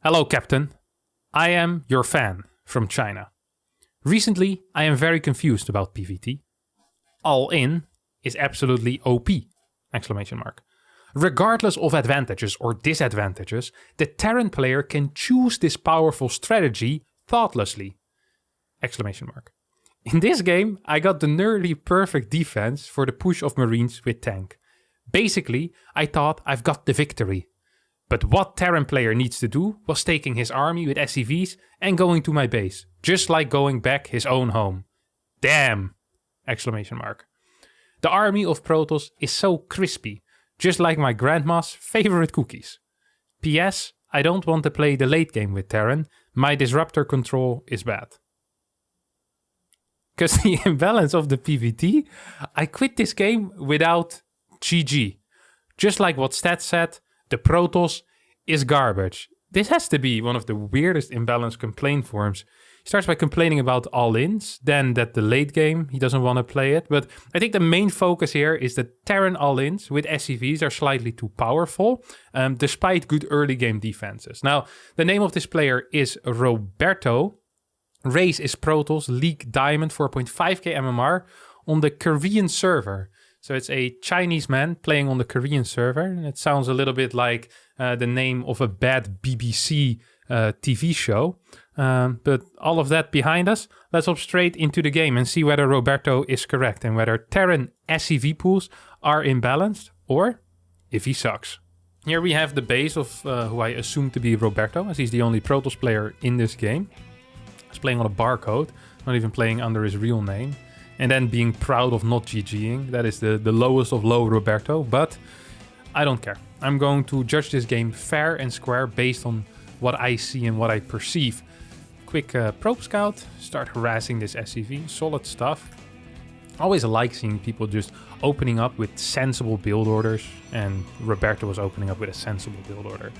Hello, Captain. I am your fan from China. Recently, I am very confused about PvT. All in is absolutely OP! Exclamation mark. Regardless of advantages or disadvantages, the Terran player can choose this powerful strategy thoughtlessly! Exclamation mark. In this game, I got the nearly perfect defense for the push of Marines with tank. Basically, I thought I've got the victory. But what Terran player needs to do was taking his army with SCVs and going to my base, just like going back his own home. Damn! Exclamation mark. The army of Protoss is so crispy, just like my grandma's favorite cookies. PS, I don't want to play the late game with Terran, my disruptor control is bad. Because the imbalance of the PvT, I quit this game without GG. Just like what Stats said, the Protoss is garbage. This has to be one of the weirdest imbalance complaint forms. He starts by complaining about all-ins, then that the late game, he doesn't want to play it. But I think the main focus here is that Terran all-ins with SCVs are slightly too powerful, despite good early game defenses. Now, the name of this player is Roberto. Race is Protoss, League Diamond, 4.5k MMR on the Korean server. So it's a Chinese man playing on the Korean server. And it sounds a little bit like the name of a bad BBC TV show. But all of that behind us, let's hop straight into the game and see whether Roberto is correct and whether Terran SCV pools are imbalanced or if he sucks. Here we have the base of who I assume to be Roberto, as he's the only Protoss player in this game. He's playing on a barcode, not even playing under his real name. And then being proud of not GGing. That is the lowest of low Roberto, but I don't care. I'm going to judge this game fair and square based on what I see and what I perceive. Quick probe scout, start harassing this SCV, solid stuff. Always like seeing people just opening up with sensible build orders, and Roberto was opening up with a sensible build order.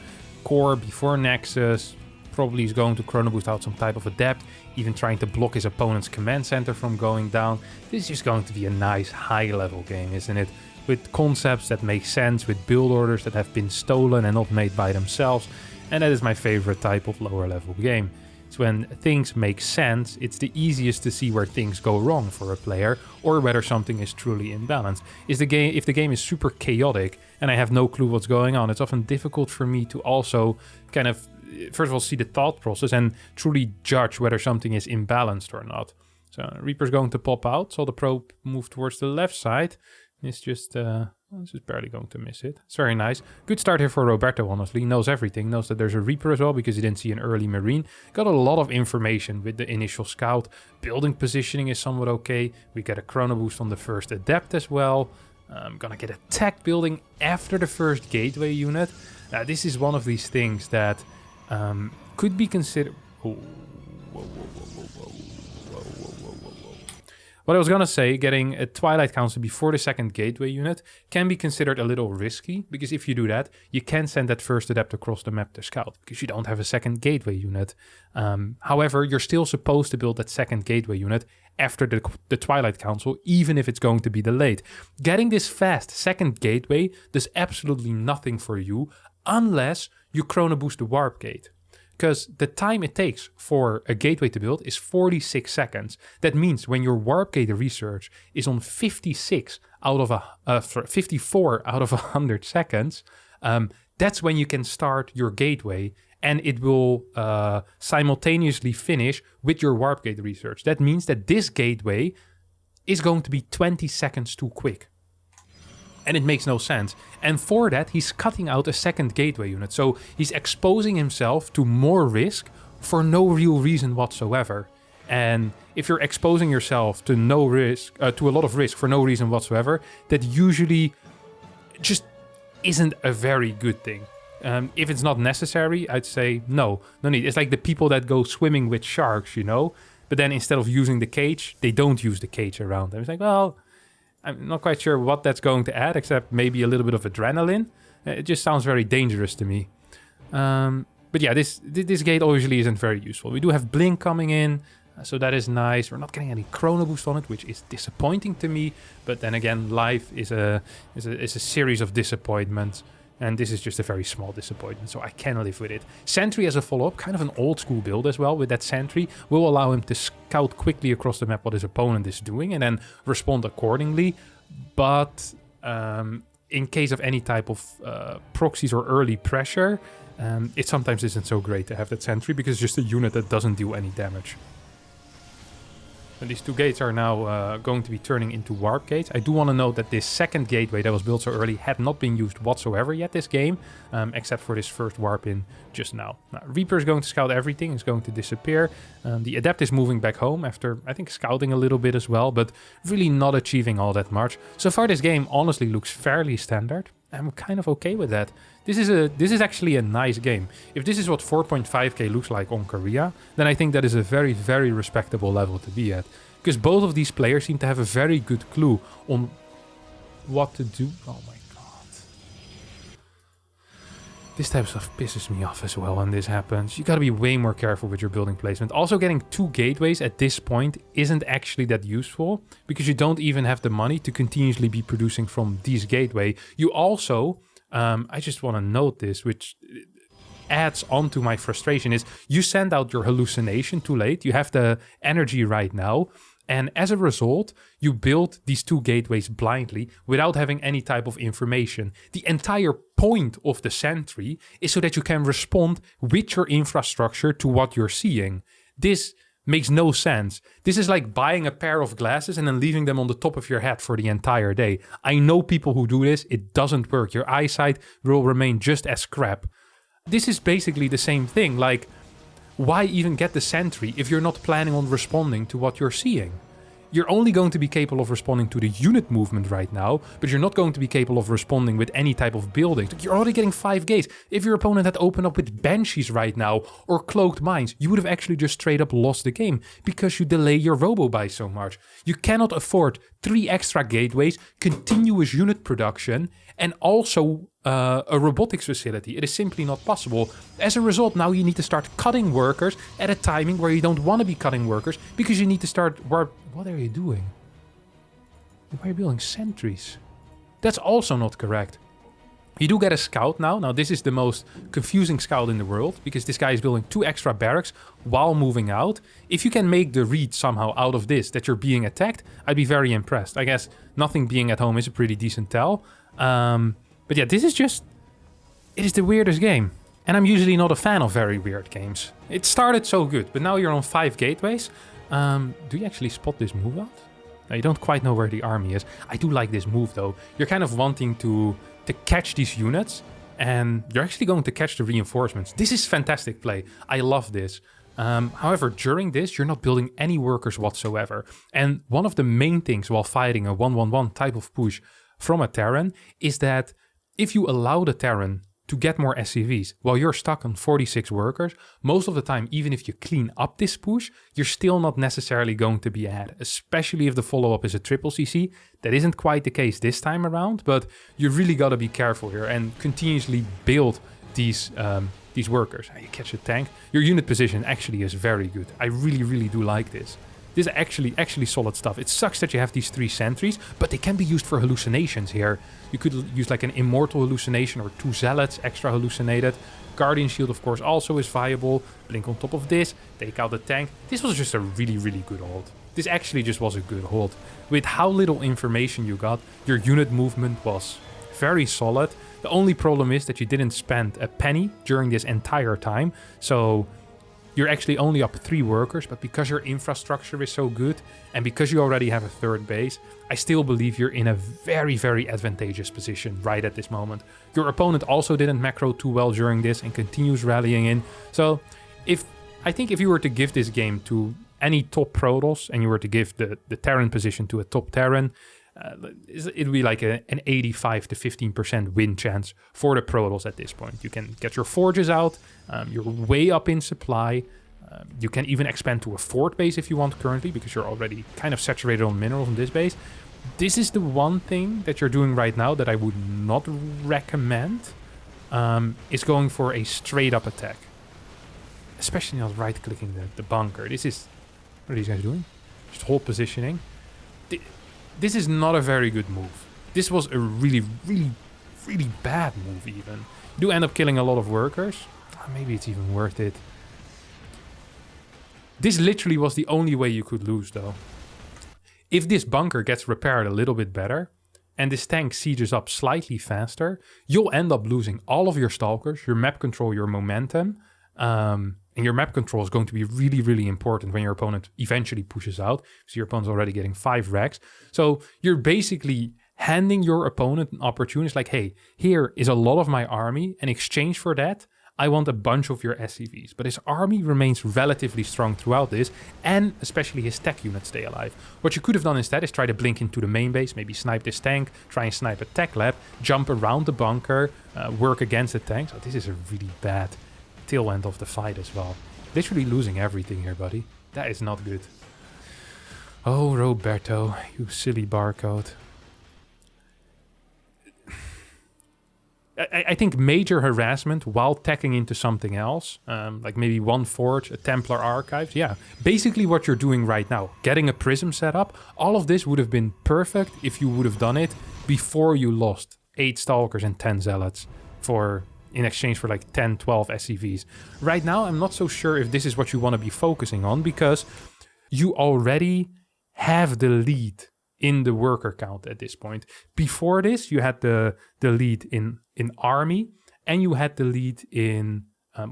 Core before Nexus, probably he's going to chrono boost out some type of adept, even trying to block his opponent's command center from going down. This is just going to be a nice high level game, isn't it? With concepts that make sense, with build orders that have been stolen and not made by themselves. And that is my favorite type of lower level game. It's when things make sense, it's the easiest to see where things go wrong for a player or whether something is truly imbalanced. If the game is super chaotic and I have no clue what's going on, it's often difficult for me to also kind of first of all see the thought process and truly judge whether something is imbalanced or not. So Reaper's going to pop out, so the probe move towards the left side. It's just barely going to miss it. It's very nice. Good start here for Roberto, honestly. He knows everything. Knows that there's a Reaper as well because he didn't see an early Marine. Got a lot of information with the initial scout. Building positioning is somewhat okay. We get a chrono boost on the first adept as well. Gonna get a tech building after the first gateway unit. This is one of these things that could be considered... What I was gonna say, getting a Twilight Council before the second gateway unit can be considered a little risky, because if you do that, you can send that first adept across the map to scout, because you don't have a second gateway unit. However, you're still supposed to build that second gateway unit after the Twilight Council, even if it's going to be delayed. Getting this fast second gateway does absolutely nothing for you, unless you chrono boost the warp gate. Because the time it takes for a gateway to build is 46 seconds. That means when your warp gate research is on 54 out of 100 seconds, that's when you can start your gateway, and it will simultaneously finish with your warp gate research. That means that this gateway is going to be 20 seconds too quick. And it makes no sense. And for that, he's cutting out a second gateway unit. So he's exposing himself to more risk for no real reason whatsoever. And if you're exposing yourself to no risk, to a lot of risk for no reason whatsoever, that usually just isn't a very good thing. If it's not necessary, I'd say no need. It's like the people that go swimming with sharks, you know? But then instead of using the cage, they don't use the cage around them. It's like, well, I'm not quite sure what that's going to add, except maybe a little bit of adrenaline. It just sounds very dangerous to me. But yeah, this gate obviously isn't very useful. We do have Blink coming in, so that is nice. We're not getting any chrono boost on it, which is disappointing to me. But then again, life is a series of disappointments. And this is just a very small disappointment, so I can live with it. Sentry as a follow-up, kind of an old school build as well with that Sentry, will allow him to scout quickly across the map what his opponent is doing and then respond accordingly. But in case of any type of proxies or early pressure, it sometimes isn't so great to have that Sentry because it's just a unit that doesn't do any damage. And these 2 gates are now going to be turning into warp gates. I do want to note that this second gateway that was built so early had not been used whatsoever yet this game, except for this first warp in just now. Reaper is going to scout everything, is going to disappear. The Adept is moving back home after, I think, scouting a little bit as well, but really not achieving all that much. So far this game honestly looks fairly standard. I'm kind of okay with that. This is actually a nice game. If this is what 4.5k looks like on Korea, then I think that is a very, very respectable level to be at. Because both of these players seem to have a very good clue on what to do. Oh my god. This type of stuff pisses me off as well when this happens. You gotta be way more careful with your building placement. Also, getting 2 gateways at this point isn't actually that useful because you don't even have the money to continuously be producing from these gateway. You also, I just want to note this, which adds on to my frustration, is you send out your hallucination too late. You have the energy right now. And as a result, you build these 2 gateways blindly without having any type of information. The entire point of the Sentry is so that you can respond with your infrastructure to what you're seeing. This makes no sense. This is like buying a pair of glasses and then leaving them on the top of your head for the entire day. I know people who do this. It doesn't work. Your eyesight will remain just as crap. This is basically the same thing. Like, why even get the Sentry if you're not planning on responding to what you're seeing? You're only going to be capable of responding to the unit movement right now, but you're not going to be capable of responding with any type of buildings. You're already getting 5 gates. If your opponent had opened up with Banshees right now or Cloaked Mines, you would have actually just straight up lost the game because you delay your robo by so much. You cannot afford 3 extra gateways, continuous unit production, and also a robotics facility. It is simply not possible. As a result, now you need to start cutting workers at a timing where you don't want to be cutting workers because you need to start... What are you doing? Why are you building sentries? That's also not correct. You do get a scout now. Now, this is the most confusing scout in the world because this guy is building 2 extra barracks while moving out. If you can make the read somehow out of this, that you're being attacked, I'd be very impressed. I guess nothing being at home is a pretty decent tell. But yeah, this is just... It is the weirdest game. And I'm usually not a fan of very weird games. It started so good, but now you're on 5 gateways. Do you actually spot this move out? Now, you don't quite know where the army is. I do like this move, though. You're kind of wanting to catch these units, and you're actually going to catch the reinforcements. This is fantastic play. I love this. However, during this, you're not building any workers whatsoever. And one of the main things while fighting a 1-1-1 type of push from a Terran is that if you allow the Terran to get more SCVs while you're stuck on 46 workers, most of the time, even if you clean up this push, you're still not necessarily going to be ahead, especially if the follow-up is a triple CC. That isn't quite the case this time around, but you really got to be careful here and continuously build these workers. You catch a tank. Your unit position actually is very good. I really, really do like this. This is actually solid stuff. It sucks that you have these 3 sentries, but they can be used for hallucinations here. You could use like an immortal hallucination or 2 zealots extra hallucinated. Guardian shield, of course, also is viable. Blink on top of this, take out the tank. This was just a really, really good hold. This actually just was a good hold. With how little information you got, your unit movement was very solid. The only problem is that you didn't spend a penny during this entire time. So you're actually only up 3 workers, but because your infrastructure is so good and because you already have a 3rd base, I still believe you're in a very, very advantageous position right at this moment. Your opponent also didn't macro too well during this and continues rallying in. So I think if you were to give this game to any top Protoss and you were to give the Terran position to a top Terran, it would be like an 85 to 15% win chance for the Protoss at this point. You can get your forges out, you're way up in supply, you can even expand to a 4th base if you want currently, because you're already kind of saturated on minerals on this base. This is the one thing that you're doing right now that I would not recommend, is going for a straight up attack. Especially not right-clicking the bunker. What are these guys doing? Just hold positioning. This is not a very good move. This was a really, really really bad move even. You do end up killing a lot of workers. Maybe it's even worth it. This literally was the only way you could lose though. If this bunker gets repaired a little bit better, and this tank sieges up slightly faster, you'll end up losing all of your stalkers, your map control, your momentum, and your map control is going to be really, really important when your opponent eventually pushes out. So your opponent's already getting 5 racks. So you're basically handing your opponent an opportunity. It's like, hey, here is a lot of my army. In exchange for that, I want a bunch of your SCVs. But his army remains relatively strong throughout this, and especially his tech units stay alive. What you could have done instead is try to blink into the main base, maybe snipe this tank, try and snipe a tech lab, jump around the bunker, work against the tank. So this is a really bad tail end of the fight as well. Literally losing everything here, buddy. That is not good. Oh, Roberto, you silly barcode. I think major harassment while tacking into something else, like maybe one forge, a Templar Archives. Yeah, basically what you're doing right now, getting a prism set up. All of this would have been perfect if you would have done it before you lost 8 Stalkers and 10 Zealots in exchange for like 10, 12 SCVs. Right now, I'm not so sure if this is what you want to be focusing on, because you already have the lead in the worker count at this point. Before this, you had the lead in army, and you had the lead in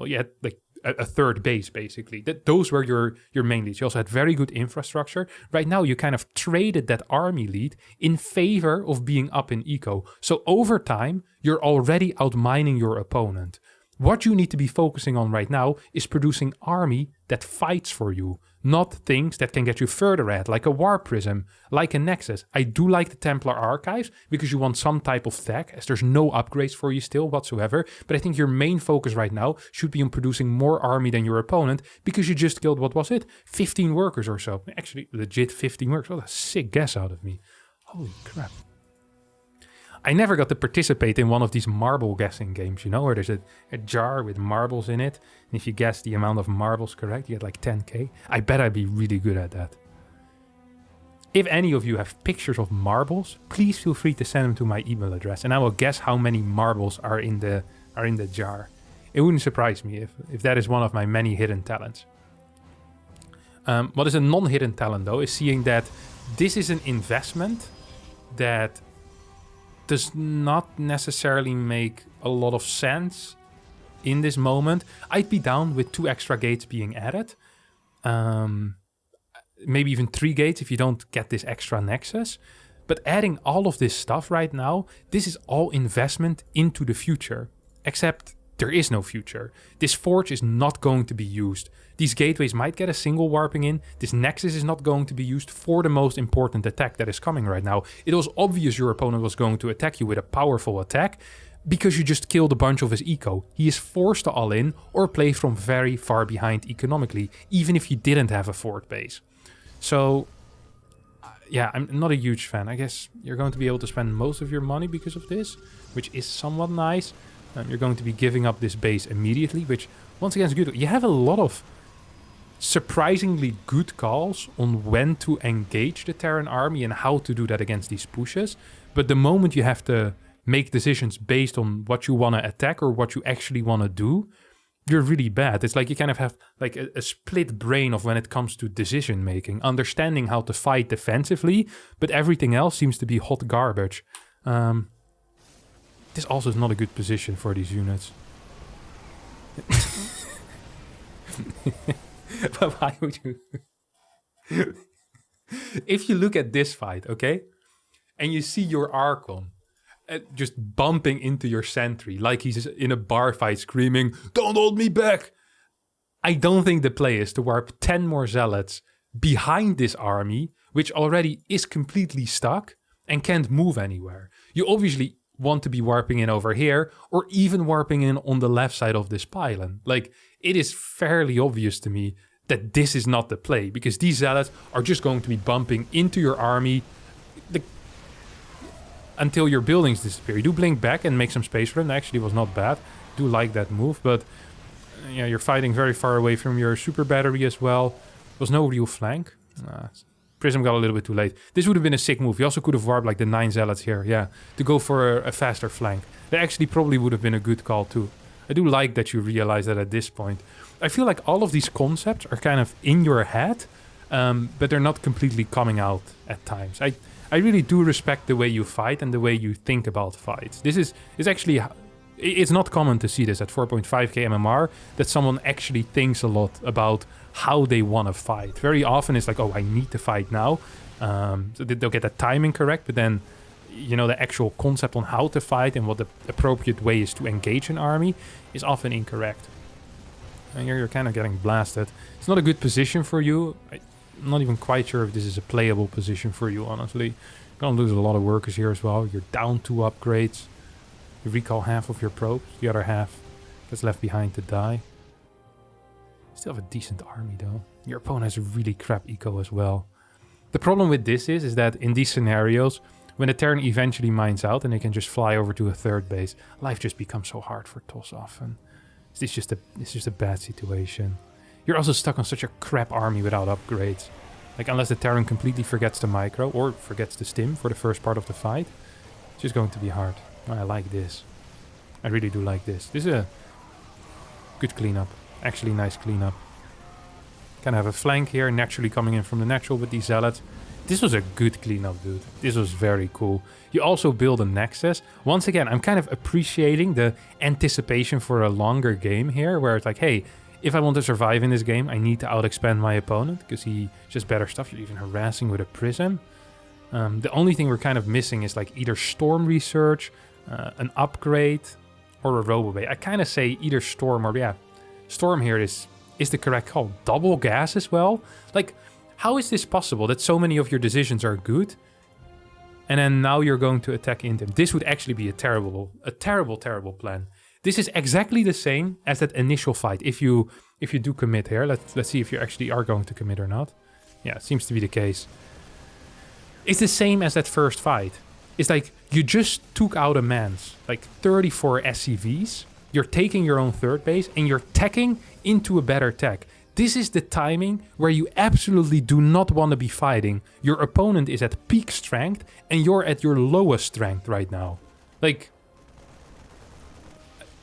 you had like a third base basically. Those were your main leads. You also had very good infrastructure. Right now, you kind of traded that army lead in favor of being up in eco. So over time, you're already outmining your opponent. What you need to be focusing on right now is producing army that fights for you, not things that can get you further ahead, like a War Prism, like a Nexus. I do like the Templar Archives because you want some type of tech, as there's no upgrades for you still whatsoever. But I think your main focus right now should be on producing more army than your opponent, because you just killed, what was it? 15 workers or so. Actually, legit 15 workers. What a sick guess out of me. Holy crap. I never got to participate in one of these marble guessing games, you know, where there's a jar with marbles in it. And if you guess the amount of marbles correct, you get like 10k. I bet I'd be really good at that. If any of you have pictures of marbles, please feel free to send them to my email address, and I will guess how many marbles are in the jar. It wouldn't surprise me if that is one of my many hidden talents. What is a non-hidden talent, though, is seeing that this is an investment that does not necessarily make a lot of sense in this moment. I'd be down with 2 extra gates being added. Maybe even 3 gates if you don't get this extra Nexus. But adding all of this stuff right now, this is all investment into the future. Except there is no future. This forge is not going to be used. These gateways might get a single warping in. This Nexus is not going to be used for the most important attack that is coming right now. It was obvious your opponent was going to attack you with a powerful attack, because you just killed a bunch of his eco. He is forced to all in or play from very far behind economically, even if you didn't have a fort base. So, yeah, I'm not a huge fan. I guess you're going to be able to spend most of your money because of this, which is somewhat nice. You're going to be giving up this base immediately, which once again is good. You have a lot of surprisingly good calls on when to engage the Terran army and how to do that against these pushes. But the moment you have to make decisions based on what you want to attack or what you actually want to do, you're really bad. It's like you kind of have like a split brain of when it comes to decision making, understanding how to fight defensively, but everything else seems to be hot garbage. This also is not a good position for these units. But why would you? If you look at this fight, okay, and you see your Archon just bumping into your sentry like he's in a bar fight screaming, "Don't hold me back!" I don't think the play is to warp 10 more Zealots behind this army, which already is completely stuck and can't move anywhere. You obviously want to be warping in over here, or even warping in on the left side of this pylon. Like, it is fairly obvious to me that this is not the play, because these Zealots are just going to be bumping into your army until your buildings disappear. You do blink back and make some space for them. Actually, was not bad. Do like that move, but you're fighting very far away from your super battery as well. There was no real flank. Prism got a little bit too late. This would have been a sick move. You also could have warped like the 9 Zealots here, yeah, to go for a faster flank. That actually probably would have been a good call too. I do like that you realize that at this point. I feel like all of these concepts are kind of in your head, but they're not completely coming out at times. I really do respect the way you fight and the way you think about fights. This is actually... It's not common to see this at 4.5k MMR, that someone actually thinks a lot about how they want to fight. Very often it's like, oh, I need to fight now. So they'll get the timing correct, but then, you know, the actual concept on how to fight and what the appropriate way is to engage an army is often incorrect. And you're kind of getting blasted. It's not a good position for you. I'm not even quite sure if this is a playable position for you, honestly. You're going to lose a lot of workers here as well. You're down 2 upgrades. You recall half of your probes. The other half gets left behind to die. Still have a decent army though. Your opponent has a really crap eco as well. The problem with this is that in these scenarios, when the Terran eventually mines out and they can just fly over to a 3rd base, life just becomes so hard for TOS often. It's just a bad situation. You're also stuck on such a crap army without upgrades. Like, unless the Terran completely forgets the micro or forgets the stim for the first part of the fight, it's just going to be hard. I like this. I really do like this. This is a good cleanup. Actually nice cleanup. Kind of have a flank here, naturally coming in from the natural with these Zealots. This was a good cleanup, dude. This was very cool. You also build a Nexus. Once again, I'm kind of appreciating the anticipation for a longer game here, where it's like, hey, if I want to survive in this game, I need to outexpand my opponent, because he just better stuff. You're even harassing with a Prism. The only thing we're kind of missing is like either Storm Research, an upgrade, or a Robobay. I kind of say either Storm or, yeah, Storm here is the correct call. Double gas as well. Like, how is this possible that so many of your decisions are good, and then now you're going to attack into him? This would actually be a terrible plan. This is exactly the same as that initial fight. If you do commit here, let's see if you actually are going to commit or not. Yeah, it seems to be the case. It's the same as that first fight. It's like you just took out a man's like 34 SCVs. You're taking your own 3rd base and you're teching into a better tech. This is the timing where you absolutely do not want to be fighting. Your opponent is at peak strength and you're at your lowest strength right now. Like,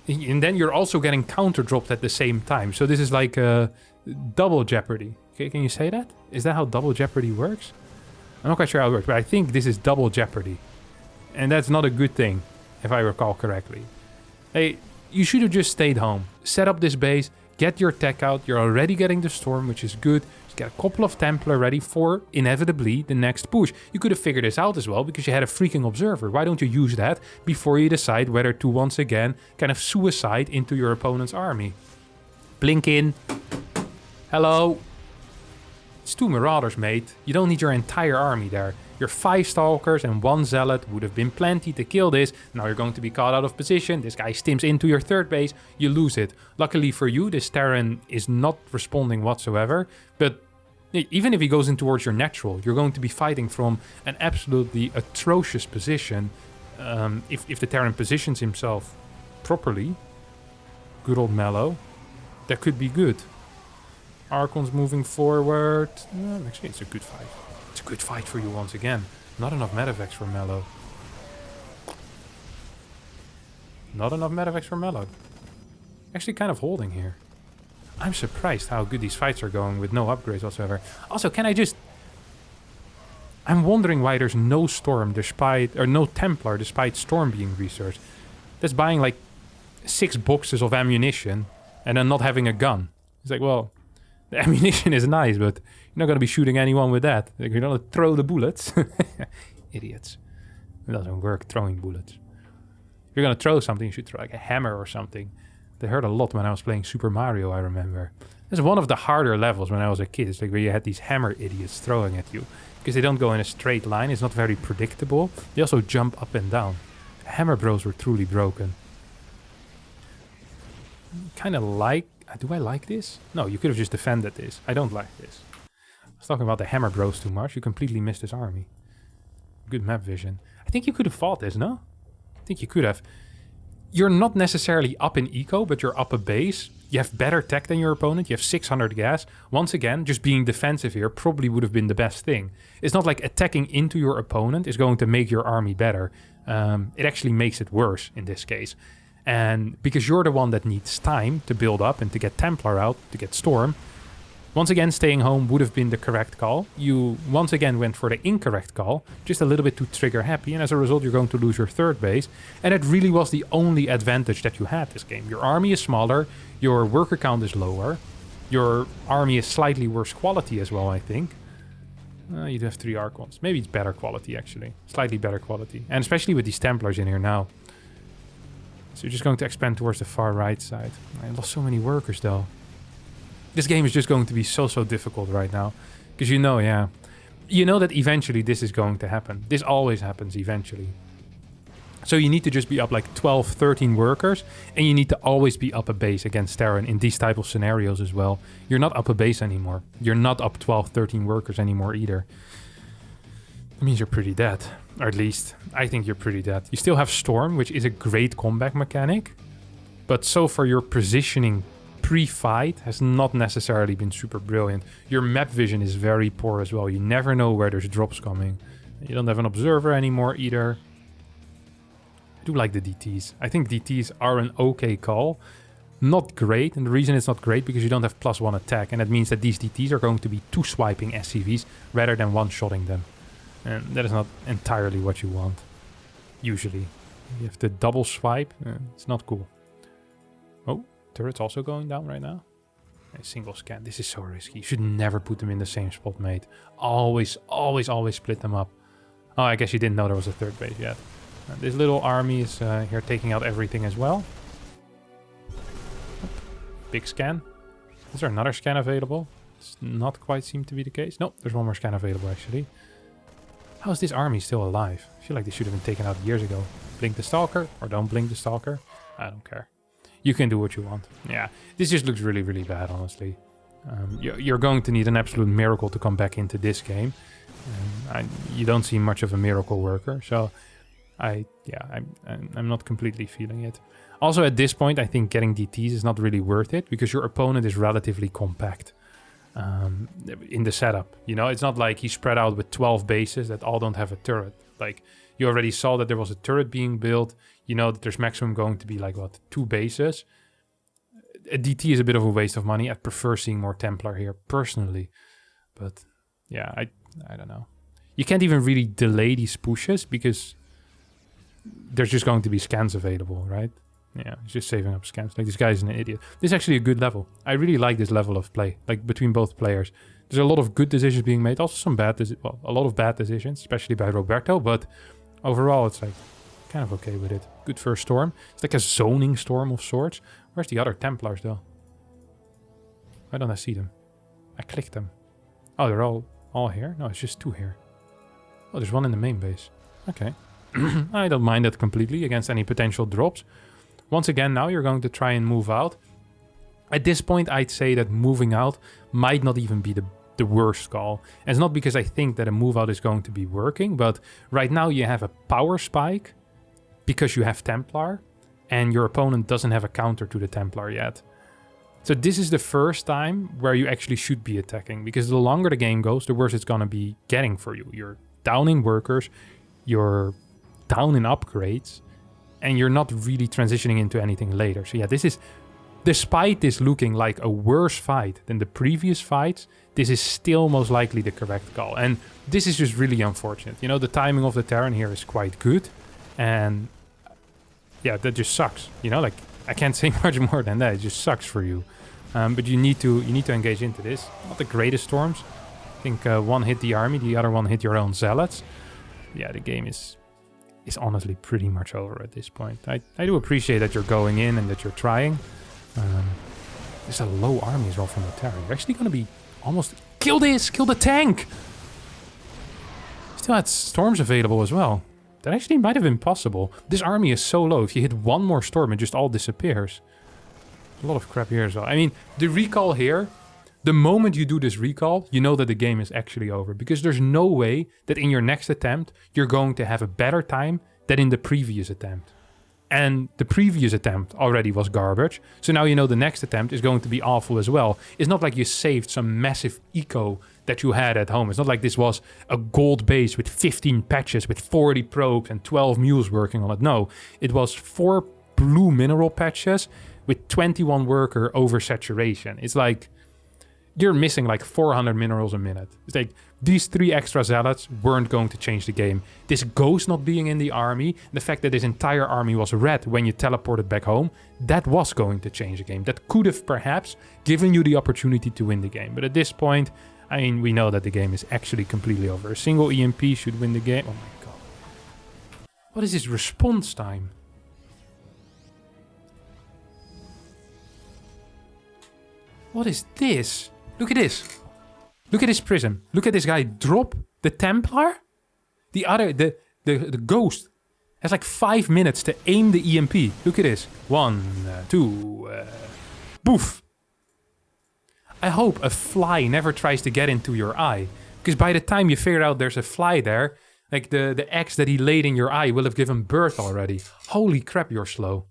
and then you're also getting counter dropped at the same time. So this is like a double jeopardy. Okay, can you say that? Is that how double jeopardy works? I'm not quite sure how it works, but I think this is double jeopardy. And that's not a good thing, if I recall correctly. Hey, you should have just stayed home. Set up this base, get your tech out. You're already getting the storm, which is good. Just get a couple of Templar ready for, inevitably, the next push. You could have figured this out as well, because you had a freaking observer. Why don't you use that before you decide whether to once again kind of suicide into your opponent's army? Blink in. Hello. It's 2 Marauders, mate. You don't need your entire army there. Your 5 Stalkers and 1 Zealot would have been plenty to kill this. Now you're going to be caught out of position. This guy stims into your 3rd base. You lose it. Luckily for you, this Terran is not responding whatsoever. But even if he goes in towards your natural, you're going to be fighting from an absolutely atrocious position. If the Terran positions himself properly, good old Mellow, that could be good. Archon's moving forward. Actually, it's a good fight. It's a good fight for you once again. Not enough medevacs for Mellow. Not enough medevacs for Mellow. Actually kind of holding here. I'm surprised how good these fights are going with no upgrades whatsoever. Also, can I just... I'm wondering why there's no Storm despite... Or no Templar despite Storm being researched. That's buying like 6 boxes of ammunition and then not having a gun. It's like, well... The ammunition is nice, but you're not going to be shooting anyone with that. Like, you're going to throw the bullets. Idiots. It doesn't work throwing bullets. If you're going to throw something, you should throw like a hammer or something. They hurt a lot when I was playing Super Mario, I remember. This is one of the harder levels when I was a kid. It's like where you had these hammer idiots throwing at you. Because they don't go in a straight line. It's not very predictable. They also jump up and down. The hammer bros were truly broken. Kind of like... Do I like this? No, you could have just defended this. I don't like this. I was talking about the hammer bros too much. You completely missed this army. Good map vision. I think you could have fought this, no? I think you could have. You're not necessarily up in eco, but you're up a base. You have better tech than your opponent. You have 600 gas. Once again, just being defensive here probably would have been the best thing. It's not like attacking into your opponent is going to make your army better. It actually makes it worse in this case. And because you're the one that needs time to build up and to get Templar out, to get Storm, once again, staying home would have been the correct call. You once again went for the incorrect call, just a little bit too trigger happy, and as a result you're going to lose your third base. And it really was the only advantage that you had this game. Your army is smaller, your worker count is lower, your army is slightly worse quality as well, I think. You do have 3 Archons. Maybe it's better quality, actually. Slightly better quality. And especially with these Templars in here now. So you're just going to expand towards the far right side. I lost so many workers, though. This game is just going to be so difficult right now. Because you know that eventually this is going to happen. This always happens eventually. So you need to just be up like 12, 13 workers. And you need to always be up a base against Terran in these type of scenarios as well. You're not up a base anymore. You're not up 12, 13 workers anymore either. That means you're pretty dead. Or at least, I think you're pretty dead. You still have Storm, which is a great comeback mechanic. But so far your positioning pre-fight has not necessarily been super brilliant. Your map vision is very poor as well. You never know where there's drops coming. You don't have an observer anymore either. I do like the DTs. I think DTs are an okay call. Not great, and the reason it's not great because you don't have +1 attack, and that means that these DTs are going to be 2-swiping SCVs rather than 1-shotting them. And that is not entirely what you want. Usually. You have the double swipe. It's not cool. Oh. Turret's also going down right now. A single scan. This is so risky. You should never put them in the same spot, mate. Always split them up. Oh, I guess you didn't know there was a third base yet. This little army is here taking out everything as well. Big scan. Is there another scan available? It's not quite seem to be the case. No, there's one more scan available actually. How is this army still alive? I feel like they should have been taken out years ago. Blink the Stalker or don't blink the Stalker. I don't care. You can do what you want. Yeah, this just looks really bad, honestly. You're going to need an absolute miracle to come back into this game. You don't see much of a miracle worker, so I'm not completely feeling it. Also, at this point, I think getting DTs is not really worth it because your opponent is relatively compact in the setup. You know, it's not like he's spread out with 12 bases that all don't have a turret. Like, you already saw that there was a turret being built. You know that there's maximum going to be like, what, 2 bases? A DT is a bit of a waste of money. I prefer seeing more Templar here, personally. But, yeah, I don't know. You can't even really delay these pushes because there's just going to be scans available, right? Yeah, he's just saving up scans. Like, this guy's an idiot. This is actually a good level. I really like this level of play, like, between both players. There's a lot of good decisions being made. Also some bad decisions. Well, a lot of bad decisions, especially by Roberto. But overall, it's like kind of okay with it. Good first storm. It's like a zoning storm of sorts. Where's the other Templars, though? Why don't I see them? I clicked them. Oh, they're all here? No, it's just 2 here. Oh, there's one in the main base. Okay. I don't mind that completely against any potential drops. Once again, now you're going to try and move out. At this point, I'd say that moving out might not even be the worst call. And it's not because I think that a move out is going to be working, but right now you have a power spike because you have Templar, and your opponent doesn't have a counter to the Templar yet. So this is the first time where you actually should be attacking, because the longer the game goes, the worse it's going to be getting for you. You're down in workers, you're down in upgrades, and you're not really transitioning into anything later. So yeah, this is, despite this looking like a worse fight than the previous fights, this is still most likely the correct call. And this is just really unfortunate. You know, the timing of the Terran here is quite good, and yeah, that just sucks. You know, like, I can't say much more than that. It just sucks for you. But you need to engage into this. Not the greatest storms. I think one hit the army, the other one hit your own zealots. Yeah, the game is honestly pretty much over at this point. I do appreciate that you're going in and that you're trying. There's a low army as well from the Terran. You're actually going to be almost... Kill this! Kill the tank! Still had storms available as well. That actually might have been possible. This army is so low. If you hit one more storm, it just all disappears. A lot of crap here as well. I mean, the recall here, the moment you do this recall, you know that the game is actually over. Because there's no way that in your next attempt, you're going to have a better time than in the previous attempt. And the previous attempt already was garbage. So now you know the next attempt is going to be awful as well. It's not like you saved some massive eco that you had at home. It's not like this was a gold base with 15 patches with 40 probes and 12 mules working on it. No, it was 4 blue mineral patches with 21 worker oversaturation. It's like you're missing like 400 minerals a minute. It's like these 3 extra zealots weren't going to change the game. This ghost not being in the army, the fact that this entire army was red when you teleported back home, that was going to change the game. That could have perhaps given you the opportunity to win the game. But at this point, I mean, we know that the game is actually completely over. A single EMP should win the game. Oh my god. What is this response time? What is this? Look at this. Look at this prism. Look at this guy drop the Templar. The other, the ghost has like 5 minutes to aim the EMP. Look at this. 1, 2, boof. I hope a fly never tries to get into your eye. Because by the time you figure out there's a fly there, like the eggs that he laid in your eye will have given birth already. Holy crap, you're slow.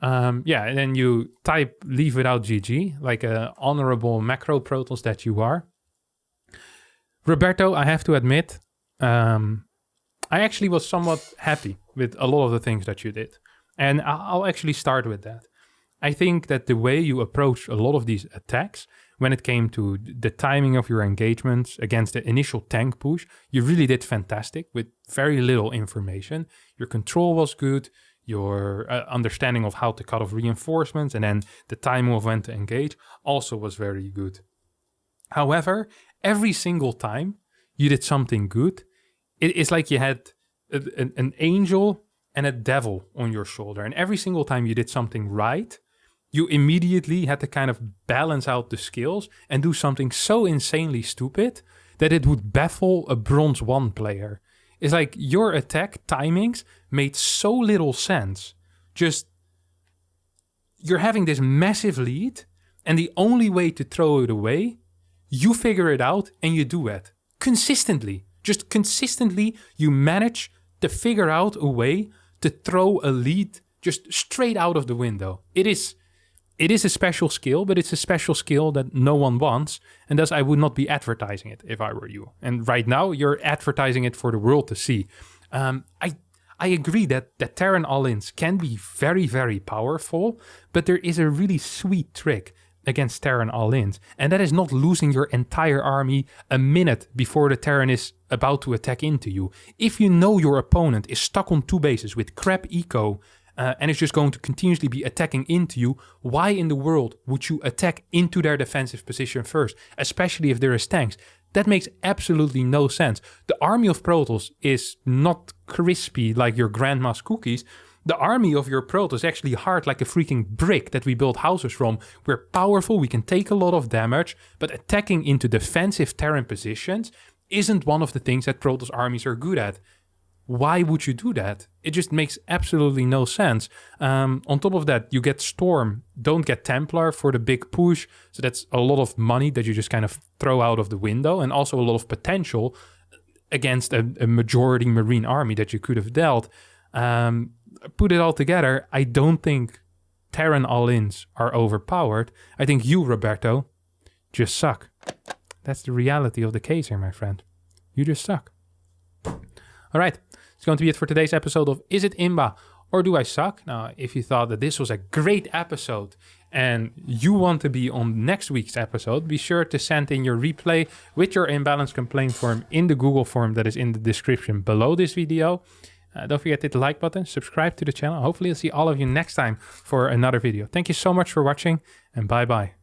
Yeah, and then you type leave without GG, like a honorable macro Protoss that you are. Roberto, I have to admit, I actually was somewhat happy with a lot of the things that you did. And I'll actually start with that. I think that the way you approached a lot of these attacks, when it came to the timing of your engagements against the initial tank push, you really did fantastic with very little information. Your control was good. Your understanding of how to cut off reinforcements and then the timing of when to engage also was very good. However, every single time you did something good, it's like you had an angel and a devil on your shoulder. And every single time you did something right, you immediately had to kind of balance out the skills and do something so insanely stupid that it would baffle a Bronze 1 player. It's like your attack timings made so little sense. Just, you're having this massive lead, and the only way to throw it away, you figure it out and you do it. Consistently. Just consistently, you manage to figure out a way to throw a lead just straight out of the window. It is a special skill, but it's a special skill that no one wants, and thus I would not be advertising it if I were you. And right now, you're advertising it for the world to see. I agree that Terran all-ins can be very, very powerful, but there is a really sweet trick against Terran all-ins, and that is not losing your entire army a minute before the Terran is about to attack into you. If you know your opponent is stuck on 2 bases with crap eco, and is just going to continuously be attacking into you, why in the world would you attack into their defensive position first, especially if there is tanks? That makes absolutely no sense. The army of Protoss is not crispy like your grandma's cookies. The army of your Protoss is actually hard like a freaking brick that we build houses from. We're powerful, we can take a lot of damage, but attacking into defensive Terran positions isn't one of the things that Protoss armies are good at. Why would you do that? It just makes absolutely no sense. On top of that, you get Storm, don't get Templar for the big push. So that's a lot of money that you just kind of throw out of the window, and also a lot of potential against a majority Marine army that you could have dealt. Put it all together, I don't think Terran all-ins are overpowered. I think you, Roberto, just suck. That's the reality of the case here, my friend. You just suck. All right, it's going to be it for today's episode of Is It Imba or Do I Suck? Now, if you thought that this was a great episode and you want to be on next week's episode, be sure to send in your replay with your imbalance complaint form in the Google form that is in the description below this video. Don't forget to hit the like button, subscribe to the channel. Hopefully I'll see all of you next time for another video. Thank you so much for watching, and bye-bye.